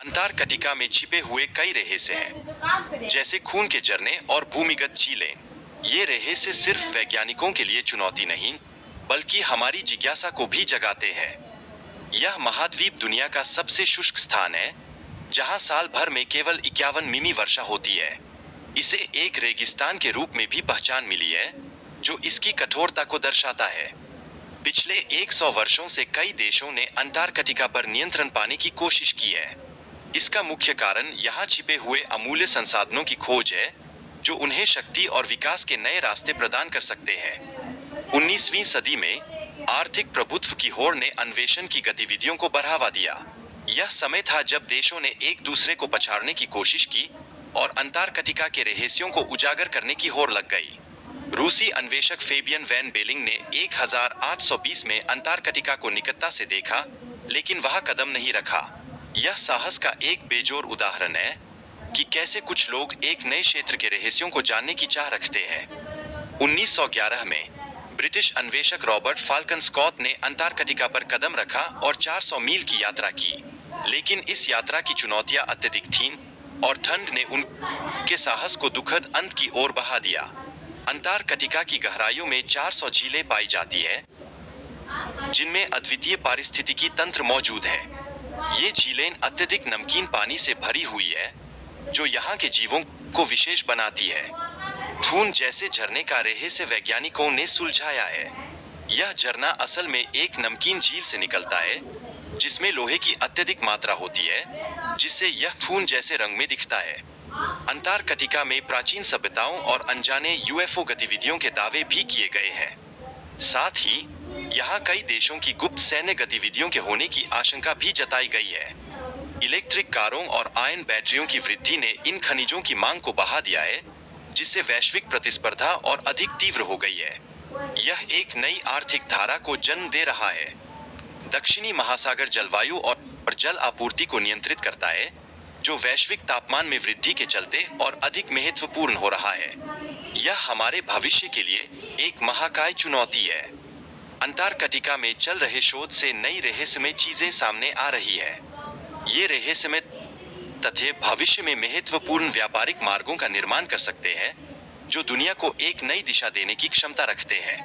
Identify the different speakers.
Speaker 1: Antarctica में छिपे हुए कई रहस्य हैं, जैसे खून के झरने और भूमिगत झीलें। ये रहस्य सिर्फ वैज्ञानिकों के लिए चुनौती नहीं, बल्कि हमारी जिज्ञासा को भी जगाते हैं। यह महाद्वीप दुनिया का सबसे शुष्क स्थान है, जहां साल भर में केवल 51 मिमी वर्षा होती है। इसे एक रेगिस्तान के रूप में भी पहचान मिली है, जो इसकी कठोरता को दर्शाता है। पिछले 100 वर्षों से कई देशों ने अंटार्कटिका पर नियंत्रण पाने की कोशिश की है। इसका मुख्य कारण यहाँ छिपे हुए अमूल्य संसाधनों की खोज है, जो उन्हें शक्ति और विकास के नए रास्ते प्रदान कर सकते हैं। 19वीं सदी में आर्थिक प्रभुत्व की होड़ ने अन्वेषण की गतिविधियों को बढ़ावा दिया। यह समय था जब देशों ने एक दूसरे को पछाड़ने की कोशिश की और अंटार्कटिका के रहस्यों को उजागर करने की होड़ लग गई। रूसी अन्वेषक फेबियन वैन बेलिंग ने 1820 में अंटार्कटिका को निकटता से देखा, लेकिन वहां कदम नहीं रखा। यह साहस का एक बेजोर उदाहरण है कि कैसे कुछ लोग एक नए क्षेत्र के रहस्यों को जानने की चाह रखते हैं। 1911 में ब्रिटिश अन्वेषक रॉबर्ट फाल्कन स्कॉट ने अंटार्कटिका पर कदम रखा और 400 मील की यात्रा की। लेकिन इस यात्रा की चुनौतियां अत्यधिक थीं और ठंड ने उनके साहस को दुखद अंत की ओर बहा दिया। अंटार्कटिका की गहराइयों में 400 झीलें पाई जाती है, जिनमें अद्वितीय पारिस्थितिकी तंत्र मौजूद है। ये झीलें अत्यधिक नमकीन पानी से भरी हुई है, जो यहाँ के जीवों को विशेष बनाती है। थून जैसे झरने का रहस्य वैज्ञानिकों ने सुलझाया है। यह झरना असल में एक नमकीन झील से निकलता है, जिसमें लोहे की अत्यधिक मात्रा होती है, जिससे यह थून जैसे रंग में दिखता है। अंटार्कटिका में प्राचीन सभ्यताओं और अनजाने यूएफओ गतिविधियों के दावे भी किए गए हैं। साथ ही यहाँ कई देशों की गुप्त सैन्य गतिविधियों के होने की आशंका भी जताई गई है। इलेक्ट्रिक कारों और आयन बैटरियों की वृद्धि ने इन खनिजों की मांग को बढ़ा दिया है, जिससे वैश्विक प्रतिस्पर्धा और अधिक तीव्र हो गई है। यह एक नई आर्थिक धारा को जन्म दे रहा है। दक्षिणी महासागर जलवायु और जल आपूर्ति को नियंत्रित करता है, जो वैश्विक तापमान में वृद्धि के चलते और अधिक महत्वपूर्ण हो रहा है। यह हमारे भविष्य के लिए एक महाकाय चुनौती है। अंटार्कटिका में चल रहे शोध से नई रहस्यमय चीजें सामने आ रही है। ये रहस्यमय तथ्य भविष्य में महत्वपूर्ण व्यापारिक मार्गों का निर्माण कर सकते हैं, जो दुनिया को एक नई दिशा देने की क्षमता रखते हैं।